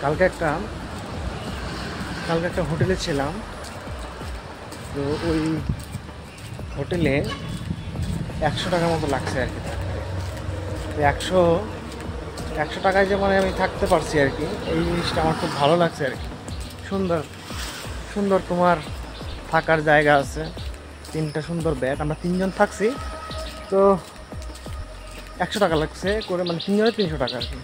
কালকে একটা হোটেলে ছিলাম। তো ওই হোটেলে 100 টাকার মতো লাগছে আর কি থাকতে। তো 100 টাকায় যে মানে আমি থাকতে পারছি আর কি, এই জিনিসটা আমার খুব ভালো লাগছে আর কি। সুন্দর সুন্দর তোমার থাকার জায়গা আছে, 3টা সুন্দর বেড, আমরা 3জন থাকছি। তো 100 টাকা লাগছে করে, মানে 3জনের 300 টাকা আর কি।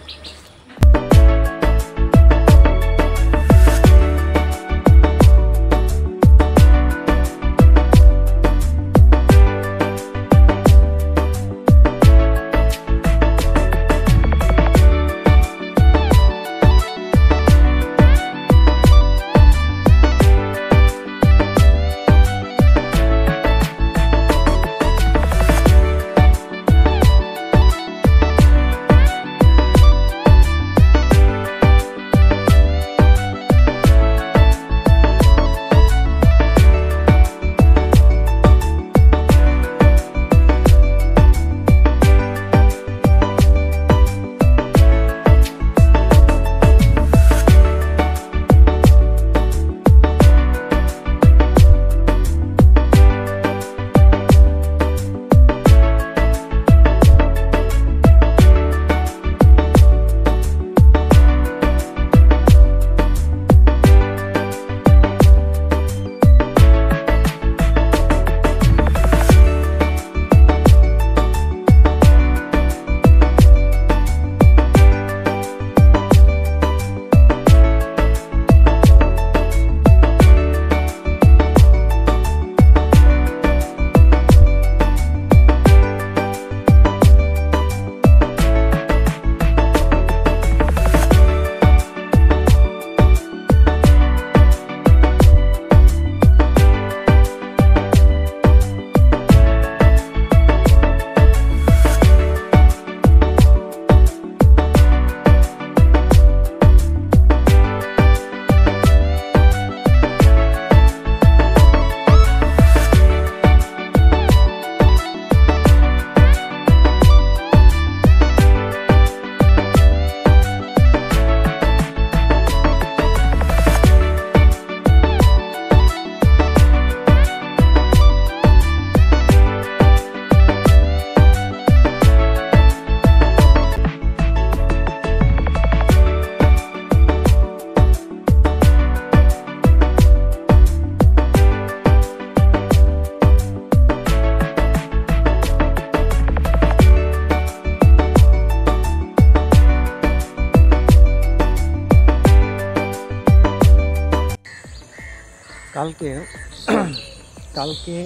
কালকে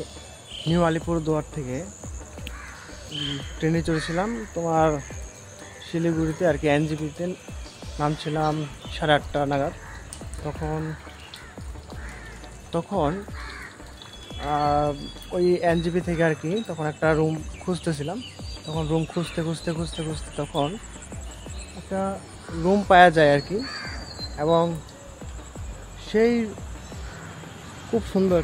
নিউ আলিপুরদুয়ার থেকে ট্রেনে চড়েছিলাম তোমার শিলিগুড়িতে আর কি, এনজেপিতে নামছিলাম 8:30 নাগাদ। তখন ওই এনজেপি থেকে আর কি তখন একটা রুম খুঁজতেছিলাম। তখন রুম খুঁজতে তখন একটা রুম পাওয়া যায় আর কি, এবং সেই খুব সুন্দর।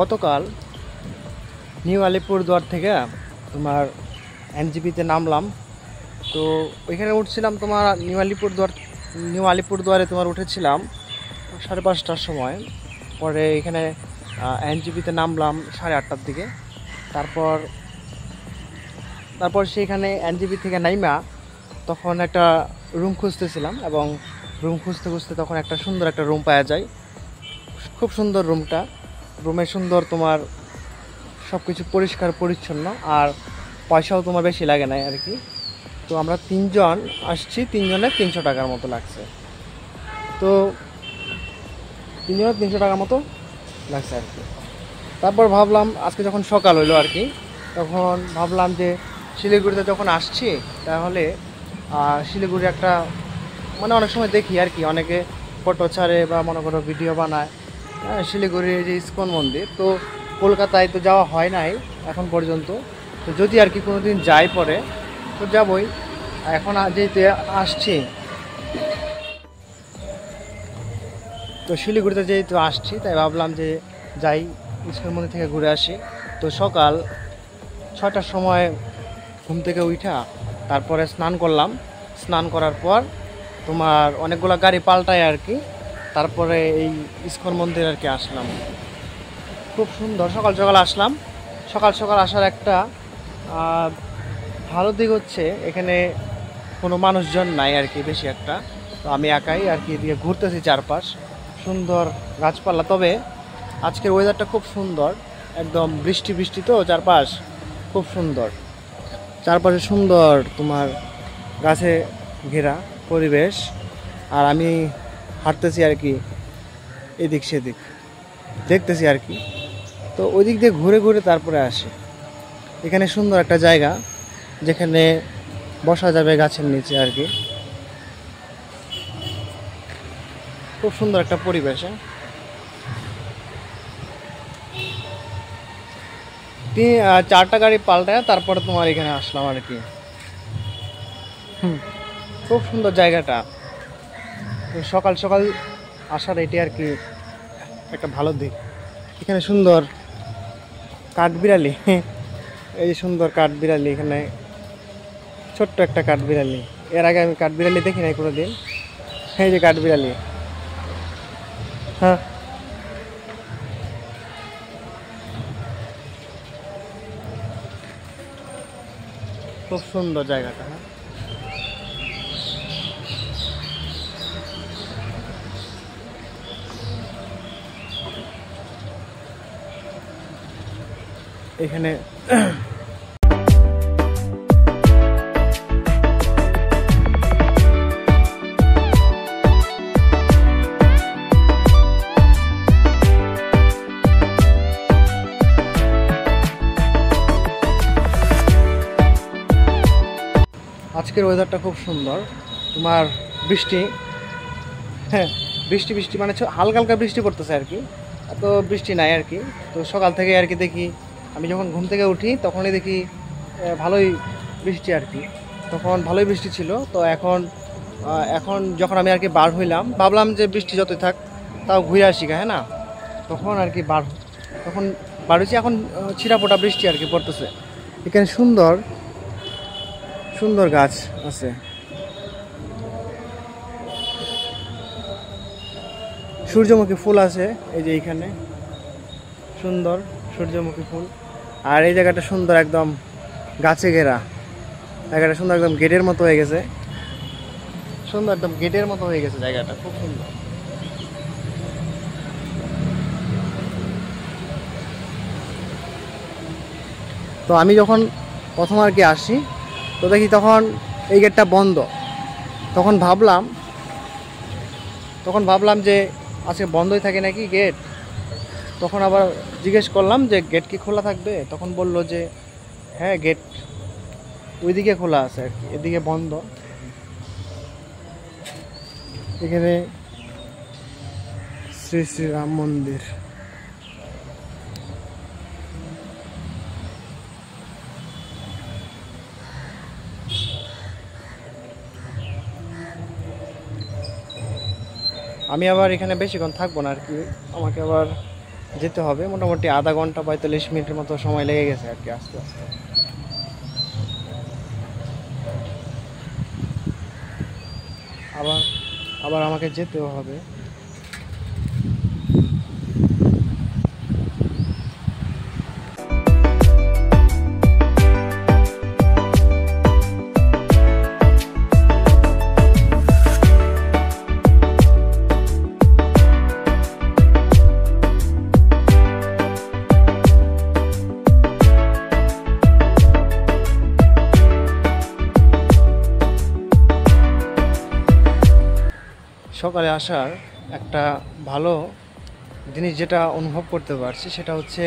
গতকাল নিউ আলিপুরদুয়ার থেকে তোমার এনজেপিতে নামলাম। তো ওইখানে উঠছিলাম তোমার নিউ আলিপুরদুয়ারে তোমার উঠেছিলাম 5:30টার সময়। পরে এখানে এনজেপিতে নামলাম 8:30টার দিকে। তারপর সেইখানে এনজেপি থেকে নাইমা তখন একটা রুম খুঁজতেছিলাম, এবং রুম খুঁজতে তখন একটা সুন্দর একটা রুম পাওয়া যায়। খুব সুন্দর রুমে সুন্দর তোমার সব কিছু পরিষ্কার পরিচ্ছন্ন, আর পয়সাও তোমার বেশি লাগে না আর কি। তো আমরা 3জন আসছি, 3জনের 300 টাকার মতো লাগছে। তো 3জনের 300 টাকার মতো লাগছে আর কি। তারপর ভাবলাম আজকে যখন সকাল হইলো আর কি, তখন ভাবলাম যে শিলিগুড়িতে যখন আসছি তাহলে শিলিগুড়ি একটা, মানে অনেক সময় দেখি আর কি অনেকে ফটো ছাড়ে বা মনে করো ভিডিও বানায় শিলিগুড়ির যে ইসকন মন্দির। তো কলকাতায় তো যাওয়া হয় নাই এখন পর্যন্ত, তো যদি আর কি কোনো দিন যাই পরে তো যাবই। এখন যেতে আসছি, তো শিলিগুড়িতে যেহেতু আসছি তাই ভাবলাম যে যাই ইসকন মন্দির থেকে ঘুরে আসি। তো সকাল 6টার সময় ঘুম থেকে উঠা তারপরে স্নান করলাম। স্নান করার পর তোমার অনেকগুলো গাড়ি পাল্টায় আর কি, তারপরে এই ইস্কন মন্দির আর কি আসলাম। খুব সুন্দর। সকাল সকাল আসলাম। সকাল সকাল আসার একটা ভালো দিক হচ্ছে এখানে কোনো মানুষজন নাই আর কি বেশি একটা। তো আমি একাই আর কি এদিকে ঘুরতেছি চারপাশ, সুন্দর গাছপালা। তবে আজকের ওয়েদারটা খুব সুন্দর, একদম বৃষ্টি বৃষ্টি, তো চারপাশ খুব সুন্দর। চারপাশে সুন্দর তোমার গাছে ঘেরা পরিবেশ। আর আমি হাঁটতেছি আর কি এদিক সেদিক, দেখতেছি আর কি। তো ওই দিক দিয়ে ঘুরে ঘুরে তারপরে আসি। এখানে সুন্দর একটা জায়গা যেখানে বসা যাবে গাছের নিচে আর কি। খুব সুন্দর একটা পরিবেশ। 4টা গাড়ি পাল্টায় তারপরে তোমার এখানে আসলাম আর কি। খুব সুন্দর জায়গাটা। সকাল সকাল আসার এটি আর কি একটা ভালো দিক। এখানে সুন্দর কাঠবিড়ালি, এই সুন্দর কাঠবিড়ালি, এখানে ছোট্ট একটা কাঠবিড়ালি। এর আগে আমি কাঠবিড়ালি দেখি নাই কোনো দিন। এই যে কাঠবিড়ালি, হ্যাঁ খুব সুন্দর জায়গাটা। এখানে আজকের ওয়েদারটা খুব সুন্দর। তোমার বৃষ্টি, হ্যাঁ বৃষ্টি বৃষ্টি মানে হালকা হালকা বৃষ্টি পড়তেছে আর কি, এত বৃষ্টি নাই আর কি। তো সকাল থেকে আর কি দেখি, আমি যখন ঘুম থেকে উঠি তখনই দেখি ভালোই বৃষ্টি আর কি। তখন ভালোই বৃষ্টি ছিল। তো এখন যখন আমি আর কি বার হইলাম, ভাবলাম যে বৃষ্টি যতই থাক তাও ঘুরে আসি, হ্যাঁ না। তখন আর কি তখন বার হয়েছি। এখন ছিটাফোটা বৃষ্টি আর কি পড়তেছে। এখানে সুন্দর সুন্দর গাছ আছে। সূর্যমুখী ফুল আছে এই যে এইখানে, সুন্দর সূর্যমুখী ফুল। আর এই জায়গাটা সুন্দর, একদম গাছে ঘেরা জায়গাটা, সুন্দর একদম গেটের মতো হয়ে গেছে। সুন্দর একদম গেটের মতো হয়ে গেছে জায়গাটা, খুব সুন্দর। তো আমি যখন প্রথম আর কি আসি, তো দেখি তখন এই গেটটা বন্ধ। তখন ভাবলাম যে আজকে বন্ধই থাকে নাকি গেট। তখন আবার জিজ্ঞেস করলাম যে গেট কি খোলা থাকবে। তখন বলল যে হ্যাঁ গেট ওইদিকে খোলা আছে আর কি, এদিকে বন্ধ। এখানে শ্রী শ্রী রাম মন্দির। আমি আবার এখানে বেশিক্ষণ থাকবো না আর কি, আমাকে আবার যেতে হবে। মোটামুটি আধা ঘন্টা 45 মিনিটের মতো সময় লেগে গেছে আর কি আস্তে আস্তে। আবার আমাকে যেতেও হবে। সকালে আসার একটা ভালো জিনিস যেটা অনুভব করতে পারছি সেটা হচ্ছে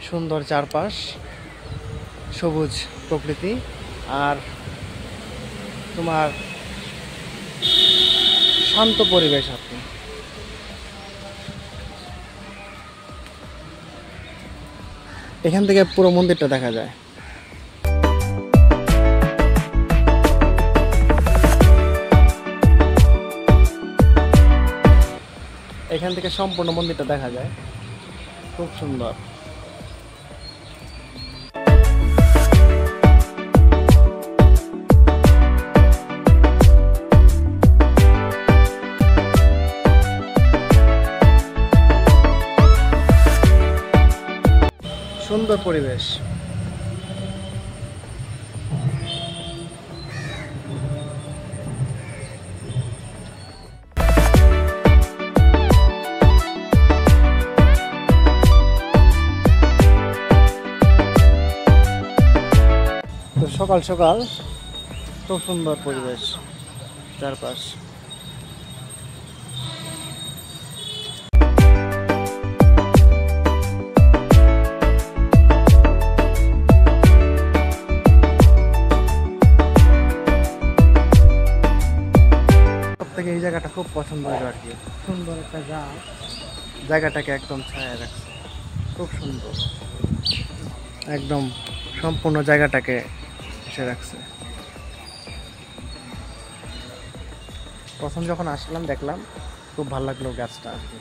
সুন্দর চারপাশ, সবুজ প্রকৃতি, আর তোমার শান্ত পরিবেশ। আপনি এখান থেকে পুরো মন্দিরটা দেখা যায়। এখান থেকে সম্পূর্ণ মন্দিরটা দেখা যায়, খুব সুন্দর। সুন্দর পরিবেশ। তো সকাল সকাল খুব সুন্দর পরিবেশ চারপাশ। সবথেকে এই জায়গাটা খুব পছন্দ হলো আর কি, সুন্দর একটা গাছ জায়গাটাকে একদম ছায়া রাখছে, খুব সুন্দর, একদম সম্পূর্ণ জায়গাটাকে এসে রাখছে। প্রথম যখন আসলাম দেখলাম, খুব ভালো লাগলো গাছটা আর কি।